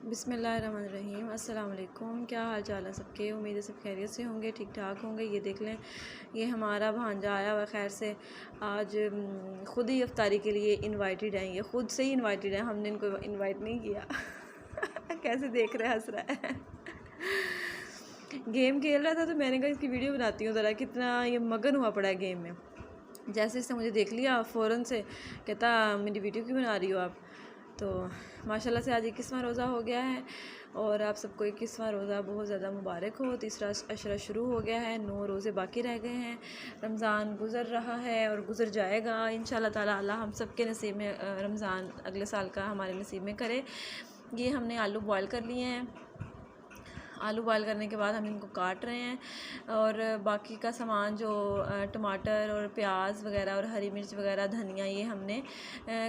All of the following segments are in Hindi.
बिस्मिल्लाहिर्रहमानिर्रहीम। अस्सलाम वालेकुम। क्या हाल चाल है सबके? उम्मीद है सब खैरियत से होंगे, ठीक ठाक होंगे। ये देख लें, ये हमारा भांजा आया हुआ खैर से। आज ख़ुद ही इफ्तारी के लिए इनवाइटेड है, ये ख़ुद से ही इनवाइटेड है, हमने इनको इनवाइट नहीं किया। कैसे देख रहे, हंस रहा है। गेम खेल रहा था तो मैंने कहा इसकी वीडियो बनाती हूँ ज़रा, कितना ये मगन हुआ पड़ा है गेम में। जैसे इसने मुझे देख लिया फ़ौरन से कहता मेरी वीडियो क्यों बना रही हो आप। तो माशाल्लाह से आज 21वां रोज़ा हो गया है और आप सबको 21वां रोज़ा बहुत ज़्यादा मुबारक हो। तीसरा अशरा शुरू हो गया है, 9 रोज़े बाकी रह गए हैं। रमज़ान गुज़र रहा है और गुज़र जाएगा इंशाल्लाह ताला। अल्लाह हम सब के नसीब में रमज़ान अगले साल का हमारे नसीब में करे। ये हमने आलू बॉयल कर लिए हैं। आलू बॉयल करने के बाद हम इनको काट रहे हैं और बाकी का सामान जो टमाटर और प्याज वगैरह और हरी मिर्च वगैरह धनिया ये हमने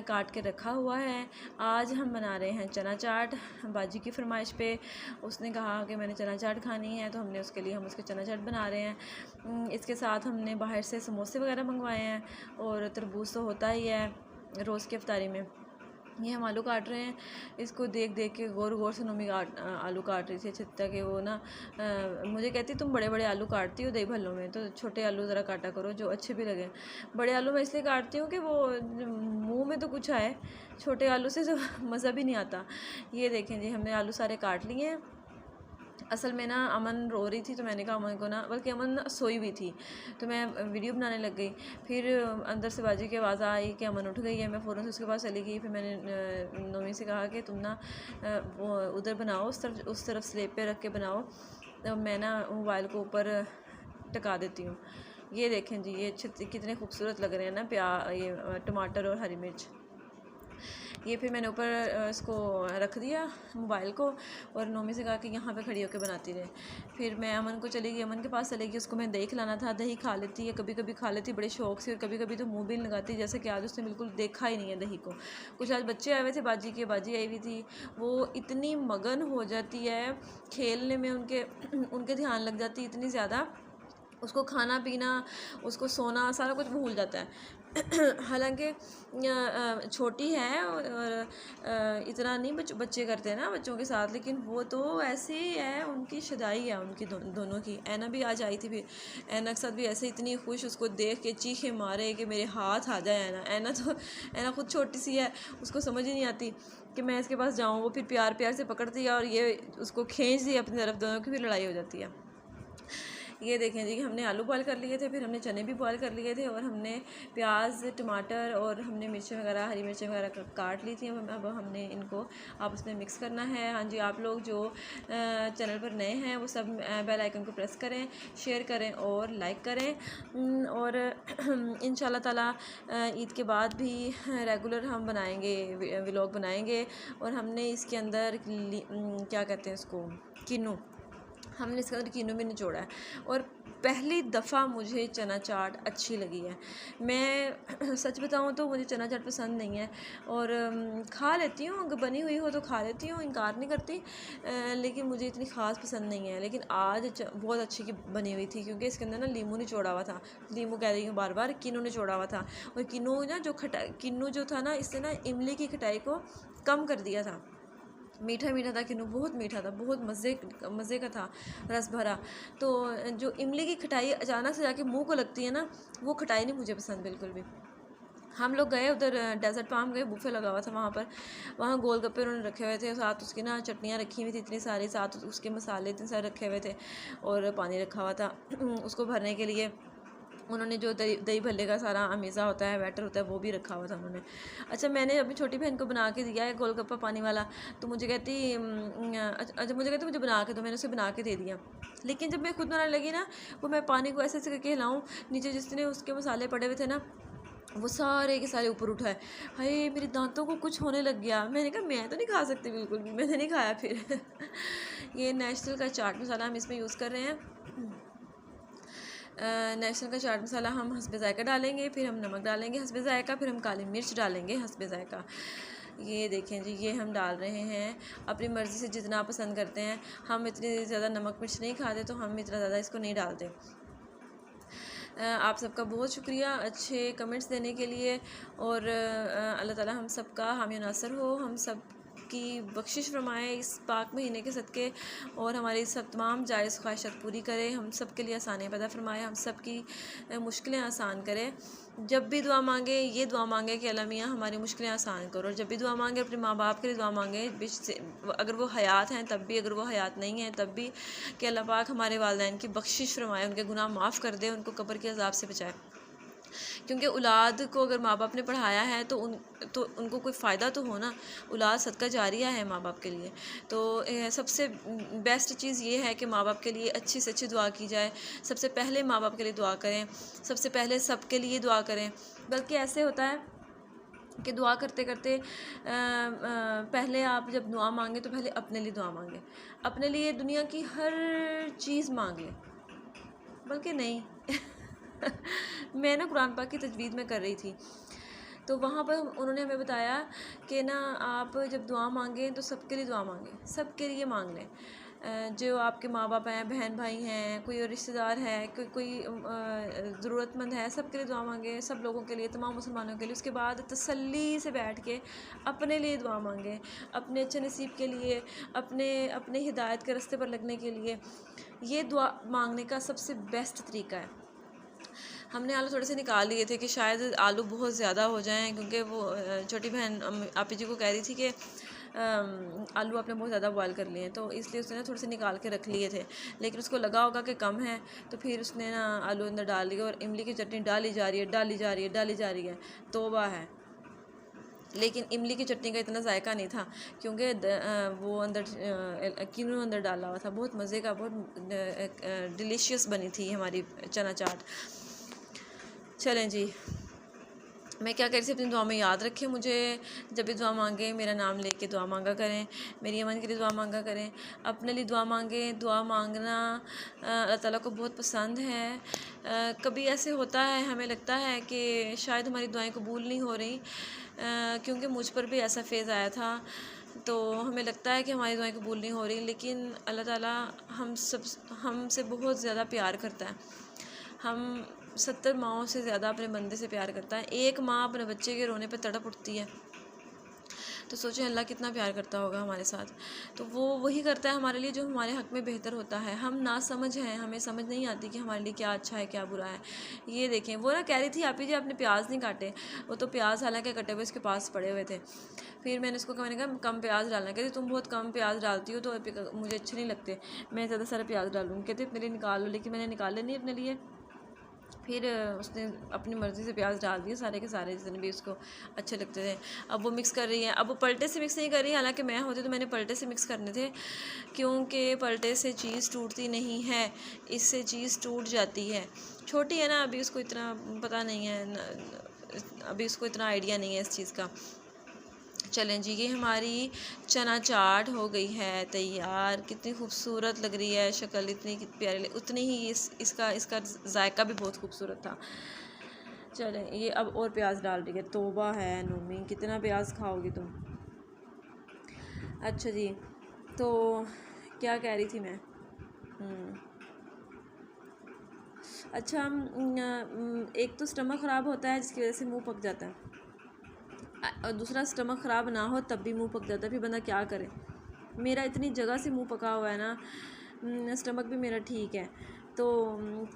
काट के रखा हुआ है। आज हम बना रहे हैं चना चाट। बाजी की फरमाइश पे उसने कहा कि मैंने चना चाट खानी है, तो हमने उसके लिए हम उसके चना चाट बना रहे हैं। इसके साथ हमने बाहर से समोसे वगैरह मंगवाए हैं और तरबूज तो होता ही है रोज़ की इफ्तारी में। ये हम आलू काट रहे हैं। इसको देख देख के गौर गौर से नमी आलू काट रही थी। अच्छा तक कि वो ना मुझे कहती तुम बड़े बड़े आलू काटती हो दही भल्लों में, तो छोटे आलू ज़रा काटा करो जो अच्छे भी लगें। बड़े आलू मैं इसलिए काटती हूँ कि वो मुंह में तो कुछ आए, छोटे आलू से जो मज़ा भी नहीं आता। ये देखें जी, हमने आलू सारे काट लिए हैं। असल में ना अमन रो रही थी, तो मैंने कहा अमन को ना, बल्कि अमन ना सोई हुई थी, तो मैं वीडियो बनाने लग गई। फिर अंदर से बाजी की आवाज़ आई कि अमन उठ गई है। मैं फ़ौरन से उसके पास चली गई। फिर मैंने नोमी से कहा कि तुम ना वो उधर बनाओ, उस तरफ स्लेब पे रख के बनाओ। तो मैं ना मोबाइल को ऊपर टका देती हूँ। ये देखें जी, ये कितने खूबसूरत लग रहे हैं ना ये टमाटर और हरी मिर्च। ये फिर मैंने ऊपर इसको रख दिया मोबाइल को और नोमी से कहा कि यहाँ पे खड़ी होकर बनाती रहे। फिर मैं अमन को चली गई, अमन के पास चली गई। उसको मैं दही खिलाना था, दही खा लेती है, कभी कभी खा लेती बड़े शौक से और कभी कभी तो मुंह भी लगाती, जैसे कि आज उसने बिल्कुल देखा ही नहीं है दही को। कुछ आज बच्चे आए हुए थे, बाजी आई हुई थी, वो इतनी मगन हो जाती है खेलने में, उनके ध्यान लग जाती है इतनी ज़्यादा, उसको खाना पीना, उसको सोना सारा कुछ भूल जाता है। हालांकि छोटी है और इतना नहीं बच्चे करते हैं ना बच्चों के साथ, लेकिन वो तो ऐसे ही है, उनकी शदाई है उनकी दोनों की। ऐना भी आज आई थी, फिर ऐना के साथ भी ऐसे इतनी खुश, उसको देख के चीखे मारे कि मेरे हाथ आ जाए। ऐना खुद छोटी सी है, उसको समझ ही नहीं आती कि मैं इसके पास जाऊँ। वो फिर प्यार प्यार से पकड़ती है और ये उसको खींच दी अपनी तरफ, दोनों की फिर लड़ाई हो जाती है। ये देखें जी, हमने आलू बॉयल कर लिए थे, फिर हमने चने भी बॉयल कर लिए थे और हमने प्याज टमाटर और हमने मिर्चें वगैरह हरी मिर्चें वगैरह काट ली थी। अब हमने इनको आपस में मिक्स करना है। हाँ जी, आप लोग जो चैनल पर नए हैं वो सब बेल आइकन को प्रेस करें, शेयर करें और लाइक करें। और इंशाल्लाह ताला ईद के बाद भी रेगुलर हम बनाएंगे, व्लॉग बनाएंगे। और हमने इसके अंदर क्या कहते हैं इसको, किन्नू, हमने इसके अंदर किन्नू भी निचोड़ा है। और पहली दफ़ा मुझे चना चाट अच्छी लगी है। मैं सच बताऊँ तो मुझे चना चाट पसंद नहीं है और खा लेती हूँ, अगर बनी हुई हो तो खा लेती हूँ, इनकार नहीं करती, लेकिन मुझे इतनी ख़ास पसंद नहीं है। लेकिन आज बहुत अच्छी की बनी हुई थी, क्योंकि इसके अंदर ना लीमू निचोड़ा हुआ था, लीमू कह रही हूँ बार बार, किन्नू निचोड़ा हुआ था। और किन्नू ना किन्नू जो था ना, इससे ना इमली की खटाई को कम कर दिया था। मीठा मीठा था किन्नू, बहुत मीठा था, बहुत मज़े का था, रस भरा। तो जो इमली की खटाई अचानक से जाके मुंह को लगती है ना, वो खटाई नहीं मुझे पसंद बिल्कुल भी। हम लोग गए उधर डेजर्ट फार्म गए, बुफे लगा हुआ था वहाँ पर, वहाँ गोलगप्पे उन्होंने रखे हुए थे, साथ उसकी ना चटनियाँ रखी हुई थी इतनी सारी, साथ उसके मसाले इतने सारे रखे हुए थे और पानी रखा हुआ था उसको भरने के लिए। उन्होंने जो दही भल्ले का सारा अमीज़ा होता है, बैटर होता है, वो भी रखा हुआ था उन्होंने। अच्छा, मैंने अपनी छोटी बहन को बना के दिया है गोलगप्पा पानी वाला, तो मुझे कहती मुझे बना के दो, मैंने उसे बना के दे दिया। लेकिन जब मैं खुद बनाने लगी ना, वो मैं पानी को ऐसे ऐसे करके हिलाऊँ, नीचे जितने उसके मसाले पड़े हुए थे ना, वो सारे के सारे ऊपर उठाए। हाय, मेरे दांतों को कुछ होने लग गया। मैंने कहा मैं तो नहीं खा सकती बिल्कुल भी, मैंने नहीं खाया फिर। ये नेशनल का चाट मसाला हम इसमें यूज़ कर रहे हैं। नेशनल का चाट मसाला हम हस्बे ज़ायका डालेंगे, फिर हम नमक डालेंगे हस्बे ज़ायका, फिर हम काली मिर्च डालेंगे हस्बे ज़ायका। ये देखें जी, ये हम डाल रहे हैं अपनी मर्ज़ी से जितना पसंद करते हैं। हम इतनी ज़्यादा नमक मिर्च नहीं खाते, तो हम इतना ज़्यादा इसको नहीं डालते। आप सबका बहुत शुक्रिया अच्छे कमेंट्स देने के लिए। और अल्लाह ताला हम सब का हामी नासर हो, हम सब की बख्शिश फरमाए इस पाक महीने के सदक़े, और हमारी सब तमाम जायज़ ख्वाहिशात पूरी करे, हम सब के लिए आसानी पैदा फरमाए, हम सब की मुश्किलें आसान करे। जब भी दुआ मांगे ये दुआ मांगे कि अल्लाह मियाँ हमारी मुश्किलें आसान करो, और जब भी दुआ मांगे अपने माँ बाप के लिए दुआ मांगे, अगर वो हयात हैं तब भी, अगर वो हयात नहीं हैं तब भी, कि अल्लाह पाक हमारे वालिदैन की बख्शिश फरमाए, उनके गुनाह माफ़ कर दे, उनको कब्र के अज़ाब से बचाए। क्योंकि औलाद को अगर माँ बाप ने पढ़ाया है तो उनको कोई फ़ायदा तो हो ना, औलाद सदका जारिया है माँ बाप के लिए। तो सबसे बेस्ट चीज़ ये है कि माँ बाप के लिए अच्छी से अच्छी दुआ की जाए। सबसे पहले माँ बाप के लिए दुआ करें, सबसे पहले सबके लिए दुआ करें। बल्कि ऐसे होता है कि दुआ करते करते पहले आप जब दुआ मांगे तो पहले अपने लिए दुआ मांगे, अपने लिए दुनिया की हर चीज़ मांग लें। बल्कि नहीं मैं ना कुरान पाक की तजवीद में कर रही थी, तो वहाँ पर उन्होंने हमें बताया कि ना आप जब दुआ मांगें तो सबके लिए दुआ मांगें, सबके लिए मांग लें। जो आपके माँ बाप हैं, बहन भाई हैं, कोई रिश्तेदार है, कोई ज़रूरतमंद है, सबके लिए दुआ मांगे, सब लोगों के लिए, तमाम मुसलमानों के लिए। उसके बाद तसल्ली से बैठ के अपने लिए दुआ मांगे, अपने अच्छे नसीब के लिए, अपने हिदायत के रास्ते पर लगने के लिए। ये दुआ मांगने का सबसे बेस्ट तरीका है। हमने आलू थोड़े से निकाल लिए थे कि शायद आलू बहुत ज़्यादा हो जाएं, क्योंकि वो छोटी बहन आपी जी को कह रही थी कि आलू आपने बहुत ज़्यादा बॉयल कर लिए हैं, तो इसलिए उसने ना थोड़े से निकाल के रख लिए थे। लेकिन उसको लगा होगा कि कम है, तो फिर उसने ना आलू अंदर डाल दिए, और इमली की चटनी डाली जा रही है, डाली जा रही है, डाली जा रही है। तौबा है। लेकिन इमली की चटनी का इतना जायका नहीं था, क्योंकि वो अंदर कीनू अंदर डाला हुआ था। बहुत मज़े का, बहुत डिलीशियस बनी थी हमारी चना चाट। चलें जी, मैं क्या कह रही थी, अपनी दुआ में याद रखें मुझे। जब भी दुआ मांगे मेरा नाम लेके दुआ मांगा करें, मेरी अमन के लिए दुआ मांगा करें, अपने लिए दुआ मांगें। दुआ मांगना अल्लाह ताला को बहुत पसंद है। कभी ऐसे होता है, हमें लगता है कि शायद हमारी दुआएं कबूल नहीं हो रही, क्योंकि मुझ पर भी ऐसा फेज़ आया था। तो हमें लगता है कि हमारी दुआएं कबूल नहीं हो रही, लेकिन अल्लाह ताला हमसे बहुत ज़्यादा प्यार करता है। हम 70 माँओं से ज़्यादा अपने बंदे से प्यार करता है। एक माँ अपने बच्चे के रोने पे तड़प उठती है, तो सोचें अल्लाह कितना प्यार करता होगा हमारे साथ। तो वो वही करता है हमारे लिए जो हमारे हक़ में बेहतर होता है। हम ना समझ हैं, हमें समझ नहीं आती कि हमारे लिए क्या अच्छा है क्या बुरा है। ये देखें, वो ना कह रही थी आपी जी आपने प्याज नहीं काटे, वो तो प्याज हालांकि कटे हुए उसके पास पड़े हुए थे। फिर मैंने उसको मैंने कहा कम प्याज डालना, कहती तुम बहुत कम प्याज डालती हो, तो मुझे अच्छे नहीं लगते, मैं ज़्यादा सारा प्याज डालूँगी। कहते अपने लिए निकाल लो, लेकिन मैंने निकाले नहीं अपने लिए। फिर उसने अपनी मर्ज़ी से प्याज डाल दिए सारे के सारे, जितने भी उसको अच्छे लगते थे। अब वो मिक्स कर रही है, अब वो पलटे से मिक्स नहीं कर रही, हालांकि मैं होती तो मैंने पलटे से मिक्स करने थे, क्योंकि पलटे से चीज़ टूटती नहीं है, इससे चीज़ टूट जाती है। छोटी है ना, अभी उसको इतना पता नहीं है, अभी उसको इतना आइडिया नहीं है इस चीज़ का। चलें जी, ये हमारी चना चाट हो गई है तैयार। कितनी खूबसूरत लग रही है, शक्ल इतनी प्यारी, उतनी ही इसका जायका भी बहुत खूबसूरत था। चलें, ये अब और प्याज डाल रही है। तौबा है नूमी, कितना प्याज खाओगी तुम। अच्छा जी, तो क्या कह रही थी मैं? अच्छा, एक तो स्टमक ख़राब होता है जिसकी वजह से मुंह पक जाता है, और दूसरा स्टमक ख़राब ना हो तब भी मुंह पक जाता है। फिर बंदा क्या करे। मेरा इतनी जगह से मुंह पका हुआ है ना, स्टमक भी मेरा ठीक है, तो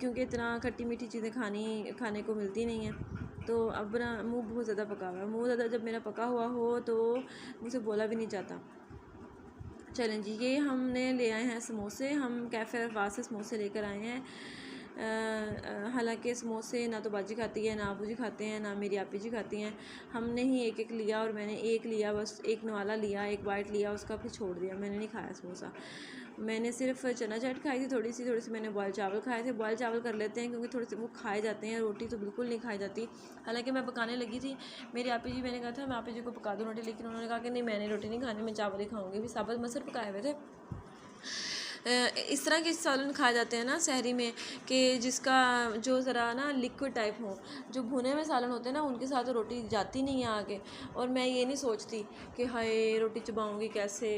क्योंकि इतना खट्टी मीठी चीज़ें खाने को मिलती नहीं हैं, तो अब ना मुंह बहुत ज़्यादा पका हुआ है। मुंह ज़्यादा जब मेरा पका हुआ हो तो मुझसे बोला भी नहीं जाता। चलें जी, ये हमने ले आए हैं समोसे, हम कैफ़े अरफाज से समोसे लेकर आए हैं। हालांकि समोसे ना तो बाजी खाती है, ना अबू जी खाते हैं, ना मेरी आपी जी खाती हैं। हमने ही एक एक लिया, और मैंने एक लिया, बस एक नवाला लिया, एक बाइट लिया उसका, फिर छोड़ दिया। मैंने नहीं खाया समोसा, मैंने सिर्फ चना चाट खाई थी। थोड़ी सी मैंने बॉयल चावल खाए थे। बॉयल चावल कर लेते हैं क्योंकि थोड़े से वो खाए जाते हैं, रोटी तो बिल्कुल नहीं खाई जाती। हालांकि मैं पकाने लगी थी, मेरी आपी जी, मैंने कहा था मैं आपी जी को पका दूँ रोटी, लेकिन उन्होंने कहा कि नहीं मैंने रोटी नहीं खानी, मैं चावल ही खाऊँगी। भी साबुत मसर पकाए हुए थे। इस तरह के सालन खाए जाते हैं ना सहरी में, कि जिसका जो ज़रा ना लिक्विड टाइप हो। जो भुने हुए सालन होते हैं ना, उनके साथ तो रोटी जाती नहीं है आगे। और मैं ये नहीं सोचती कि हाय रोटी चबाऊँगी कैसे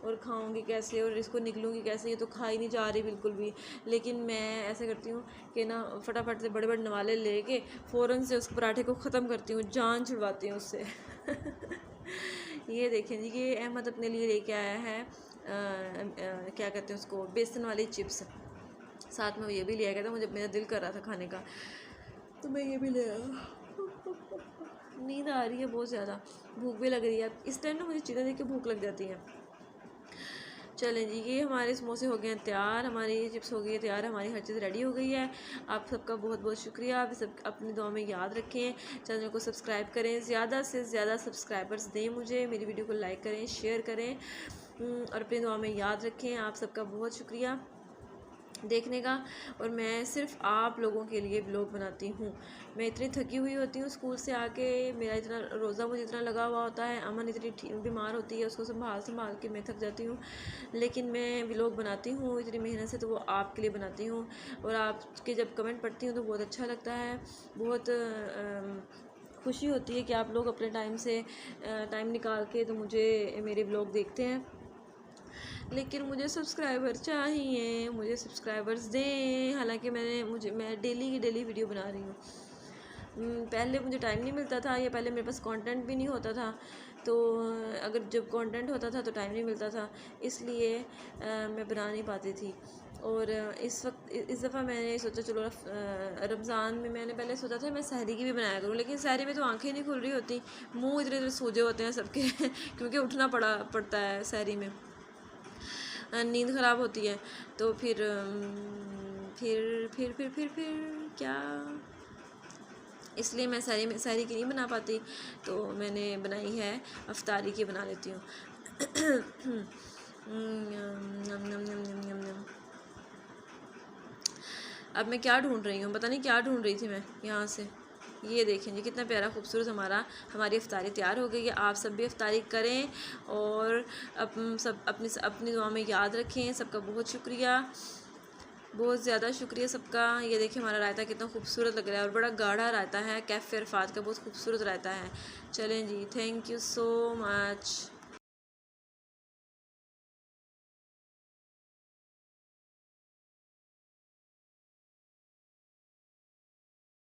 और खाऊँगी कैसे और इसको निकलूँगी कैसे, ये तो खा ही नहीं जा रही बिल्कुल भी। लेकिन मैं ऐसे करती हूँ कि ना फटाफट से बड़े बड़े नवाले लेके फ़ौरन से उस पराठे को ख़त्म करती हूँ, जान छुड़वाती हूँ उससे। ये देखें जी, ये अहमद अपने लिए लेके आया है क्या कहते हैं उसको, बेसन वाली चिप्स। साथ में वो ये भी लिया गया था, मुझे मेरा दिल कर रहा था खाने का तो मैं ये भी ले आया। नींद आ रही है बहुत ज़्यादा, भूख भी लग रही है। इस टाइम ना मुझे चीज़ें देख के भूख लग जाती है। चलें जी, ये हमारे समोसे हो गए हैं तैयार, हमारी ये चिप्स हो गई है तैयार, हमारी हर चीज़ रेडी हो गई है। आप सबका बहुत बहुत शुक्रिया। आप सब अपनी दुआ में याद रखें, चैनल को सब्सक्राइब करें, ज़्यादा से ज़्यादा सब्सक्राइबर्स दें मुझे, मेरी वीडियो को लाइक करें, शेयर करें और अपनी दुआ में याद रखें। आप सबका बहुत शुक्रिया देखने का। और मैं सिर्फ आप लोगों के लिए ब्लॉग बनाती हूँ। मैं इतनी थकी हुई होती हूँ स्कूल से आके, मेरा इतना रोज़ा मुझे इतना लगा हुआ होता है, अमन इतनी बीमार होती है, उसको संभाल के मैं थक जाती हूँ, लेकिन मैं ब्लॉग बनाती हूँ इतनी मेहनत से, तो वो आपके लिए बनाती हूँ। और आपके जब कमेंट पढ़ती हूँ तो बहुत अच्छा लगता है, बहुत खुशी होती है कि आप लोग अपने टाइम निकाल के तो मुझे मेरे ब्लॉग देखते हैं। लेकिन मुझे सब्सक्राइबर चाहिए, मुझे सब्सक्राइबर्स दें। हालांकि मैं डेली की डेली वीडियो बना रही हूँ। पहले मुझे टाइम नहीं मिलता था, या पहले मेरे पास कंटेंट भी नहीं होता था, तो अगर जब कंटेंट होता था तो टाइम नहीं मिलता था, इसलिए मैं बना नहीं पाती थी। और इस दफ़ा मैंने सोचा चलो रमज़ान में मैंने पहले सोचा था मैं सहरी की भी बनाया करूँ, लेकिन सहरी में तो आंखें नहीं खुल रही होती, मुंह इतने इतने सूजे होते हैं सबके क्योंकि उठना पड़ता है सहरी में, नींद ख़राब होती है। तो फिर क्या, इसलिए मैं सहरी की नहीं बना पाती, तो मैंने बनाई है अफ्तारी की, बना लेती हूँ। अब मैं क्या ढूंढ रही हूँ, पता नहीं क्या ढूंढ रही थी मैं यहाँ से। ये देखें जी, कितना प्यारा खूबसूरत हमारी अफ्तारी तैयार हो गई है। आप सब भी अफ्तारी करें और सब अपनी दुआ में याद रखें। सबका बहुत शुक्रिया, बहुत ज़्यादा शुक्रिया सबका। ये देखिए हमारा रायता कितना खूबसूरत लग रहा है, और बड़ा गाढ़ा रायता है, कैफ़े अरफात का बहुत खूबसूरत रायता है। चलें जी, थैंक यू सो मच।